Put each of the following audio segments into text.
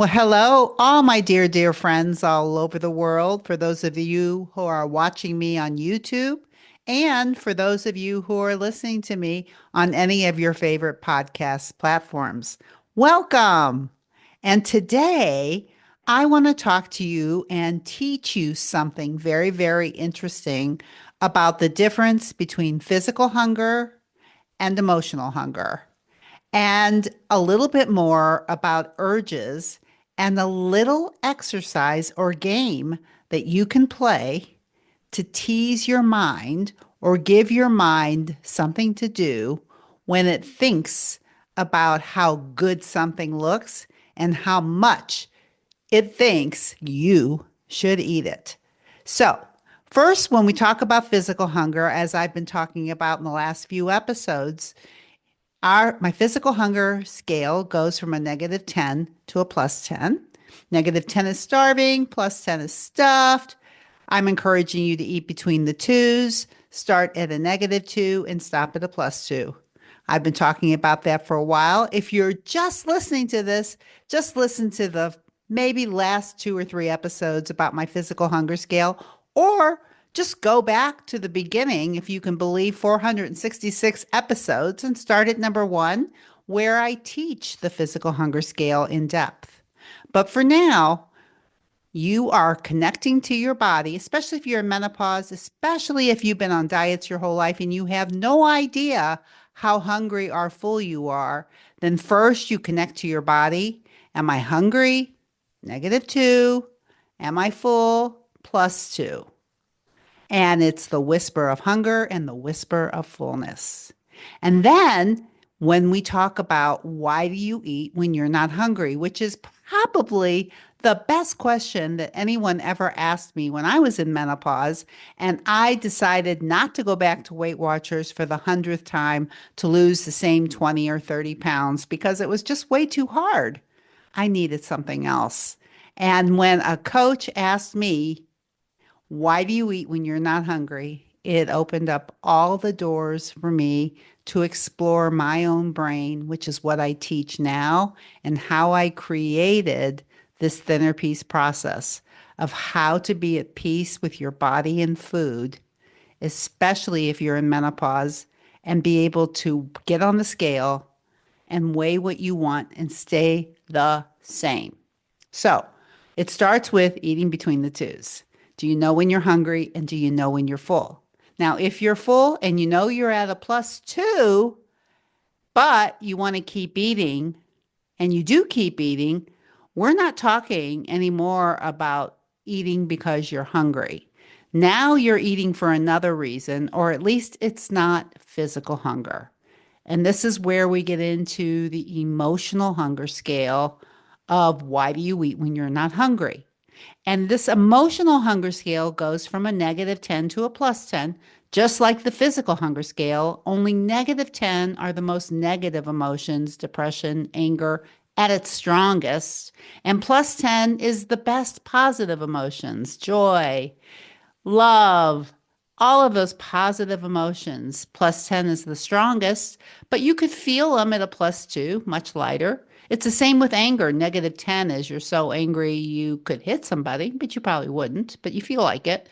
Well, hello, all my dear, dear friends all over the world. For those of you who are watching me on YouTube, and for those of you who are listening to me on any of your favorite podcast platforms, welcome. And today, I want to talk to you and teach you something very, very interesting about the difference between physical hunger and emotional hunger and a little bit more about urges and a little exercise or game that you can play to tease your mind or give your mind something to do when it thinks about how good something looks and how much it thinks you should eat it. So, first, when we talk about physical hunger, as I've been talking about in the last few episodes, my physical hunger scale goes from a -10 to a +10. -10 is starving, +10 is stuffed. I'm encouraging you to eat between the twos, start at a -2 and stop at a +2. I've been talking about that for a while. If you're just listening to this, just listen to the maybe last two or three episodes about my physical hunger scale, or just go back to the beginning, if you can believe 466 episodes, and start at number one, where I teach the physical hunger scale in depth. But for now, you are connecting to your body, especially if you're in menopause, especially if you've been on diets your whole life and you have no idea how hungry or full you are. Then first you connect to your body. Am I hungry? -2. Am I full? +2. And it's the whisper of hunger and the whisper of fullness. And then when we talk about why do you eat when you're not hungry, which is probably the best question that anyone ever asked me when I was in menopause, and I decided not to go back to Weight Watchers for the 100th time to lose the same 20 or 30 pounds because it was just way too hard. I needed something else. And when a coach asked me, why do you eat when you're not hungry? It opened up all the doors for me to explore my own brain, which is what I teach now, and how I created this thinner peace process of how to be at peace with your body and food, especially if you're in menopause, and be able to get on the scale and weigh what you want and stay the same. So it starts with eating between the twos. Do you know when you're hungry and do you know when you're full? Now, if you're full and you know you're at a +2, but you want to keep eating and you do keep eating, we're not talking anymore about eating because you're hungry. Now you're eating for another reason, or at least it's not physical hunger. And this is where we get into the emotional hunger scale of why do you eat when you're not hungry? And this emotional hunger scale goes from a -10 to a +10, just like the physical hunger scale, only -10 are the most negative emotions, depression, anger at its strongest, and +10 is the best positive emotions, joy, love, all of those positive emotions. +10 is the strongest, but you could feel them at a +2, much lighter. It's the same with anger. -10 is you're so angry you could hit somebody, but you probably wouldn't, but you feel like it.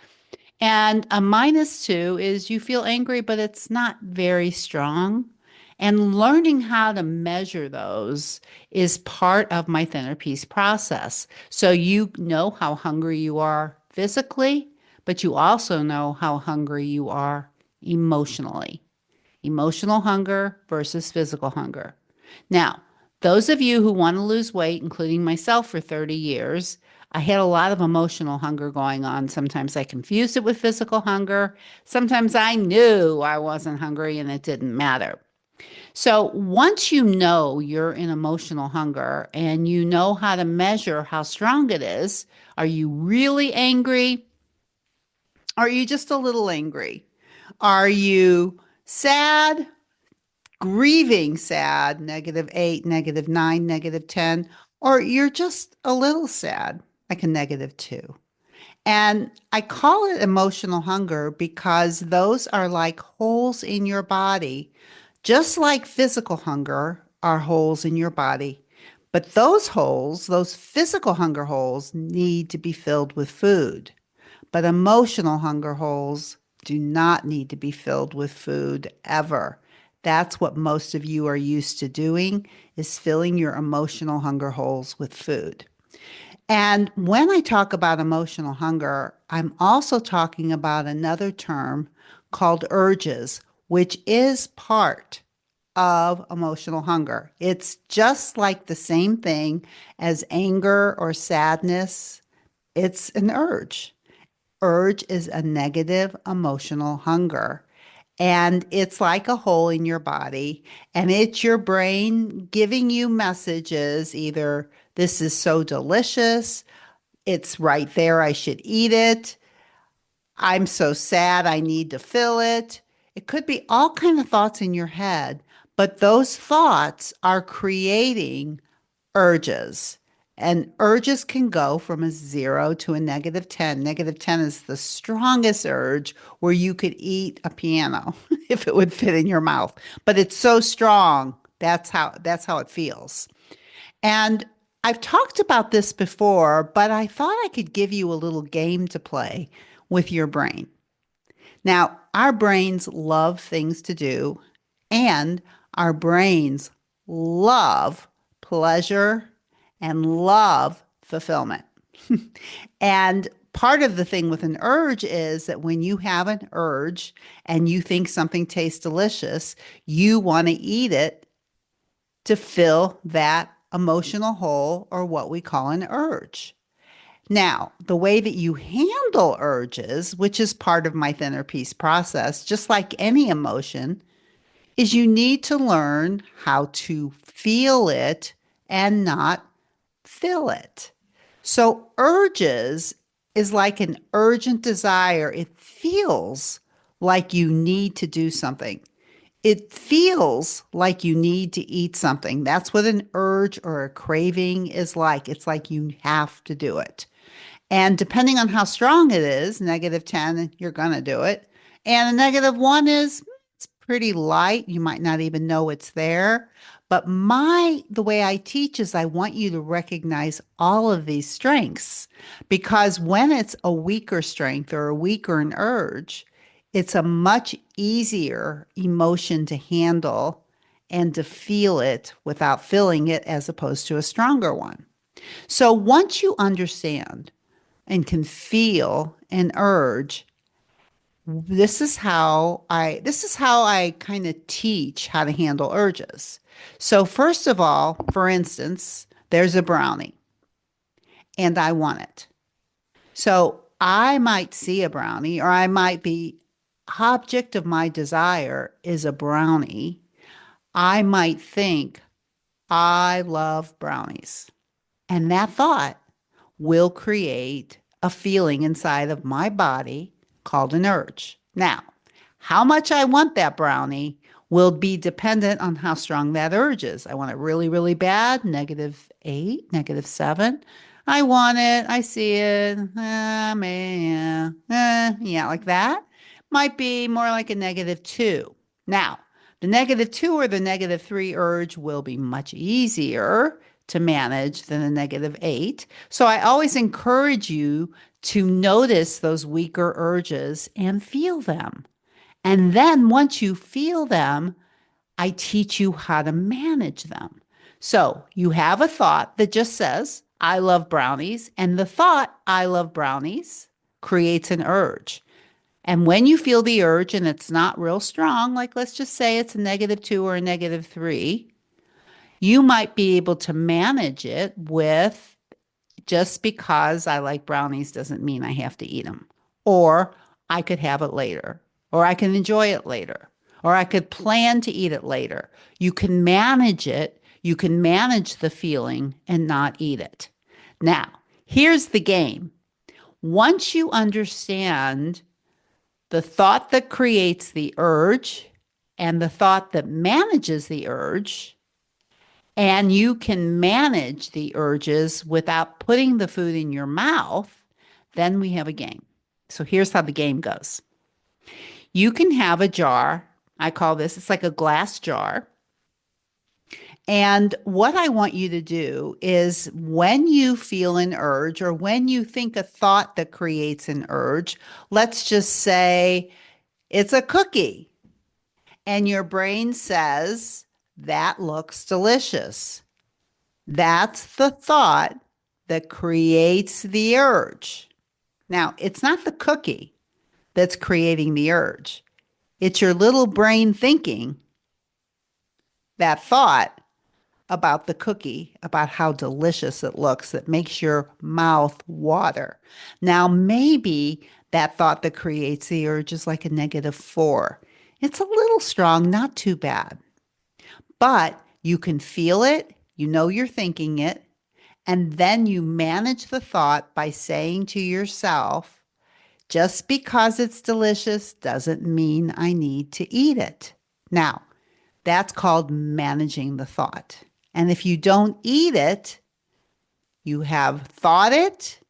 And a -2 is you feel angry, but it's not very strong. And learning how to measure those is part of my thinner peace process. So you know how hungry you are physically, but you also know how hungry you are emotionally. Emotional hunger versus physical hunger. Now, those of you who want to lose weight, including myself for 30 years, I had a lot of emotional hunger going on. Sometimes I confused it with physical hunger. Sometimes I knew I wasn't hungry and it didn't matter. So once you know you're in emotional hunger and you know how to measure how strong it is, are you really angry? Are you just a little angry? Are you sad? Grieving sad, -8, -9, -10, or you're just a little sad, like a -2. And I call it emotional hunger because those are like holes in your body, just like physical hunger are holes in your body. But those holes, those physical hunger holes, need to be filled with food. But emotional hunger holes do not need to be filled with food ever. That's what most of you are used to doing is filling your emotional hunger holes with food. And when I talk about emotional hunger, I'm also talking about another term called urges, which is part of emotional hunger. It's just like the same thing as anger or sadness. It's an urge. Urge is a negative emotional hunger. And it's like a hole in your body, and it's your brain giving you messages either this is so delicious, it's right there, I should eat it, I'm so sad, I need to fill it. It could be all kind of thoughts in your head, but those thoughts are creating urges. And urges can go from a 0 to a -10. -10 is the strongest urge where you could eat a piano if it would fit in your mouth. But it's so strong. That's how it feels. And I've talked about this before, but I thought I could give you a little game to play with your brain. Now, our brains love things to do, and our brains love pleasure and love fulfillment. And part of the thing with an urge is that when you have an urge and you think something tastes delicious, you want to eat it to fill that emotional hole or what we call an urge. Now, the way that you handle urges, which is part of my thinner peace process, just like any emotion, is you need to learn how to feel it and not fill it. So, urges is like an urgent desire. It feels like you need to do something. It feels like you need to eat something. That's what an urge or a craving is like. It's like you have to do it. And depending on how strong it is, -10, you're going to do it. And a -1 is it's pretty light. You might not even know it's there. But the way I teach is I want you to recognize all of these strengths because when it's a weaker strength or a weaker an urge, it's a much easier emotion to handle and to feel it without feeling it as opposed to a stronger one. So once you understand and can feel an urge, this is how I kind of teach how to handle urges. So first of all, for instance, there's a brownie and I want it. So I might see a brownie or I might be object of my desire is a brownie. I might think I love brownies. And that thought will create a feeling inside of my body called an urge. Now, how much I want that brownie will be dependent on how strong that urge is. I want it really, really bad, -8, -7. I want it, I see it, man, yeah, like that. Might be more like a -2. Now, the -2 or the -3 urge will be much easier to manage than a -8. So I always encourage you to notice those weaker urges and feel them. And then once you feel them, I teach you how to manage them. So you have a thought that just says, I love brownies. And the thought, I love brownies, creates an urge. And when you feel the urge and it's not real strong, like let's just say it's a -2 or a -3, you might be able to manage it with just because I like brownies doesn't mean I have to eat them. Or I could have it later, or I can enjoy it later, or I could plan to eat it later. You can manage it. You can manage the feeling and not eat it. Now, here's the game. Once you understand the thought that creates the urge and the thought that manages the urge, and you can manage the urges without putting the food in your mouth, then we have a game. So here's how the game goes. You can have a jar. I call this, it's like a glass jar. And what I want you to do is when you feel an urge or when you think a thought that creates an urge, let's just say it's a cookie, and your brain says, that looks delicious. That's the thought that creates the urge. Now, it's not the cookie that's creating the urge. It's your little brain thinking that thought about the cookie, about how delicious it looks, that makes your mouth water. Now, maybe that thought that creates the urge is like a -4. It's a little strong, not too bad, but you can feel it. You know you're thinking it. And then you manage the thought by saying to yourself, just because it's delicious doesn't mean I need to eat it. Now, that's called managing the thought. And if you don't eat it, you have thought it,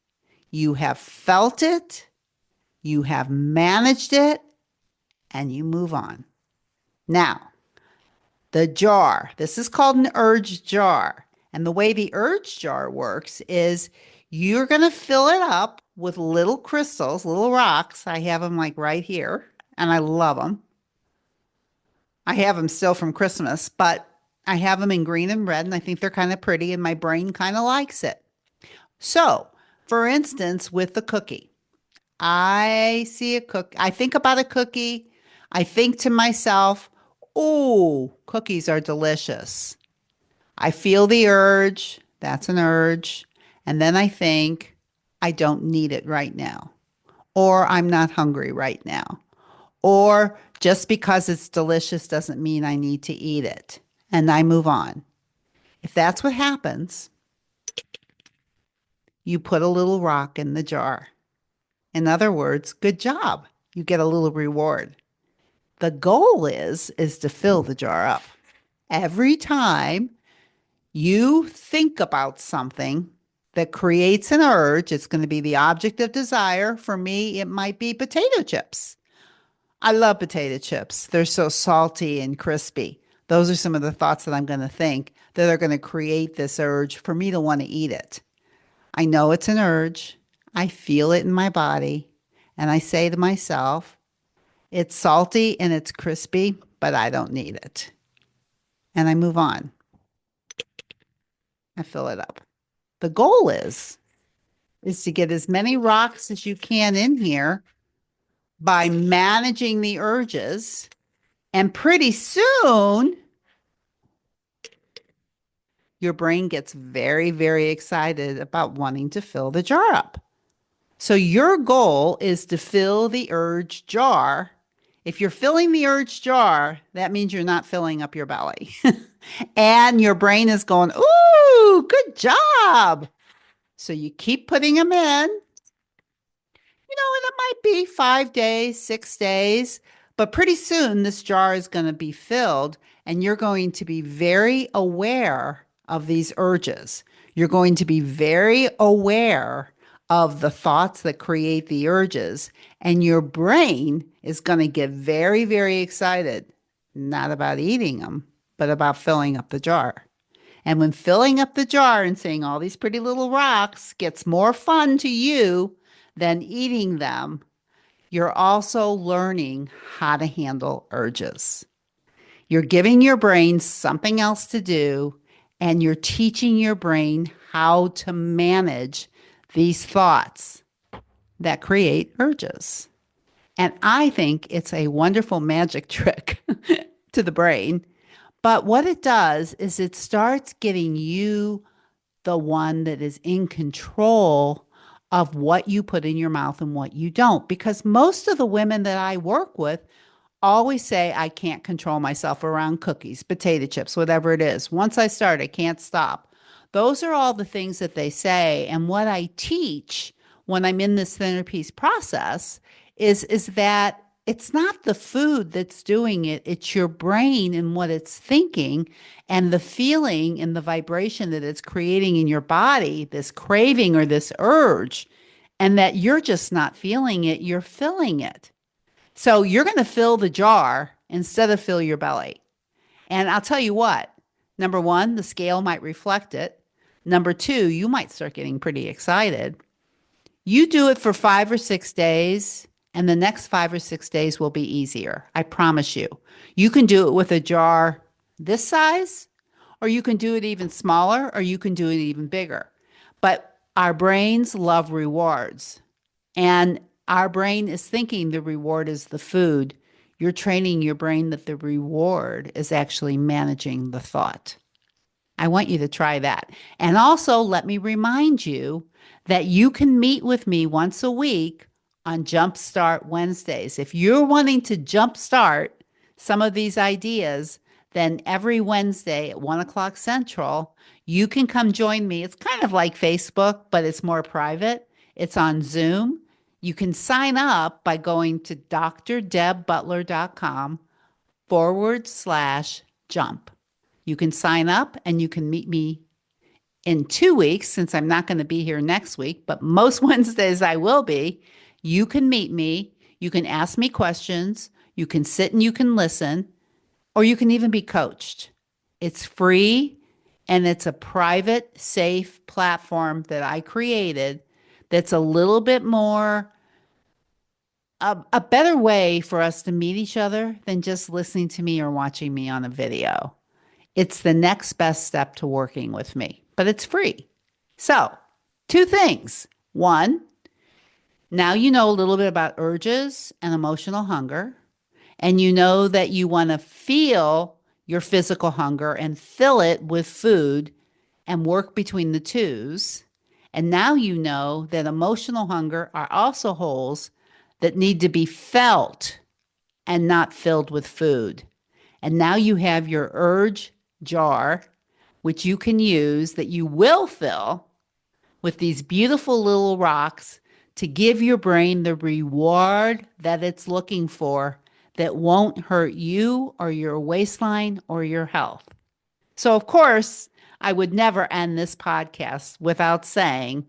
you have felt it, you have managed it, and you move on. Now, the jar, this is called an urge jar. And the way the urge jar works is you're going to fill it up with little crystals, little rocks. I have them like right here, and I love them. I have them still from Christmas, but I have them in green and red, and I think they're kind of pretty, and my brain kind of likes it. So, for instance, with the cookie, I see a cook. I think about a cookie. I think to myself, "Oh, cookies are delicious." I feel the urge. That's an urge. And then I think, I don't need it right now. Or I'm not hungry right now. Or just because it's delicious doesn't mean I need to eat it. And I move on. If that's what happens, you put a little rock in the jar. In other words, good job. You get a little reward. The goal is to fill the jar up. Every time you think about something that creates an urge, it's going to be the object of desire. For me, it might be potato chips. I love potato chips. They're so salty and crispy. Those are some of the thoughts that I'm going to think that are going to create this urge for me to want to eat it. I know it's an urge. I feel it in my body. And I say to myself, it's salty and it's crispy, but I don't need it. And I move on. I fill it up. The goal is to get as many rocks as you can in here by managing the urges. And pretty soon, your brain gets very, very excited about wanting to fill the jar up. So your goal is to fill the urge jar. If you're filling the urge jar, that means you're not filling up your belly. And your brain is going, ooh, good job. So you keep putting them in. And it might be 5 days, 6 days, but pretty soon this jar is going to be filled and you're going to be very aware of these urges. You're going to be very aware of the thoughts that create the urges, and your brain is going to get very, very excited, not about eating them, but about filling up the jar. And when filling up the jar and seeing all these pretty little rocks gets more fun to you than eating them, you're also learning how to handle urges. You're giving your brain something else to do, and you're teaching your brain how to manage these thoughts that create urges. And I think it's a wonderful magic trick to the brain. But what it does is it starts getting you the one that is in control of what you put in your mouth and what you don't. Because most of the women that I work with always say, I can't control myself around cookies, potato chips, whatever it is. Once I start, I can't stop. Those are all the things that they say. And what I teach when I'm in this centerpiece process is that it's not the food that's doing it, it's your brain and what it's thinking and the feeling and the vibration that it's creating in your body, this craving or this urge, and that you're just not feeling it, you're filling it. So you're going to fill the jar instead of fill your belly. And I'll tell you what, Number one, the scale might reflect it. Number two, you might start getting pretty excited. You do it for 5 or 6 days, and the next 5 or 6 days will be easier. I promise you. You can do it with a jar this size, or you can do it even smaller, or you can do it even bigger. But our brains love rewards, and our brain is thinking the reward is the food. You're training your brain that the reward is actually managing the thought. I want you to try that. And also, let me remind you that you can meet with me once a week on Jumpstart Wednesdays. If you're wanting to jumpstart some of these ideas, then every Wednesday at 1 o'clock Central, you can come join me. It's kind of like Facebook, but it's more private. It's on Zoom. You can sign up by going to drdebbutler.com/jump. You can sign up and you can meet me in 2 weeks since I'm not going to be here next week, but most Wednesdays I will be. You can meet me. You can ask me questions. You can sit and you can listen, or you can even be coached. It's free and it's a private, safe platform that I created that's a little bit more, a better way for us to meet each other than just listening to me or watching me on a video. It's the next best step to working with me, but it's free. So, two things. One, now you know a little bit about urges and emotional hunger, and you know that you want to feel your physical hunger and fill it with food and work between the twos. And now you know that emotional hunger are also holes that need to be felt and not filled with food. And now you have your urge jar, which you can use that you will fill with these beautiful little rocks to give your brain the reward that it's looking for that won't hurt you or your waistline or your health. So, of course, I would never end this podcast without saying,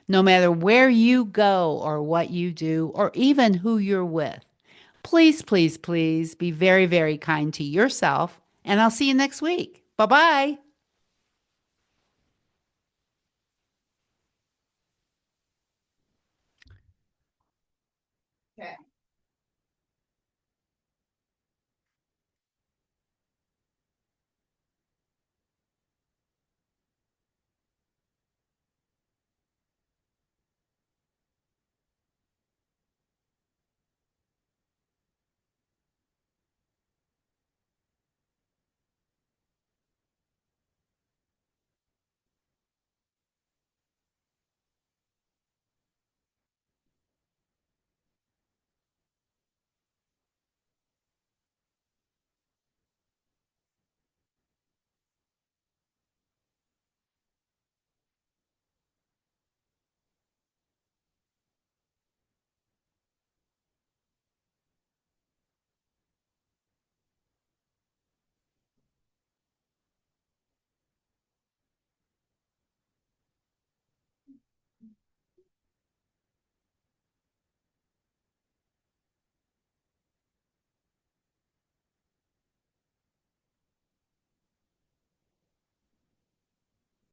no matter where you go or what you do, or even who you're with, please, please, please be very, very kind to yourself. And I'll see you next week. Bye bye. Okay.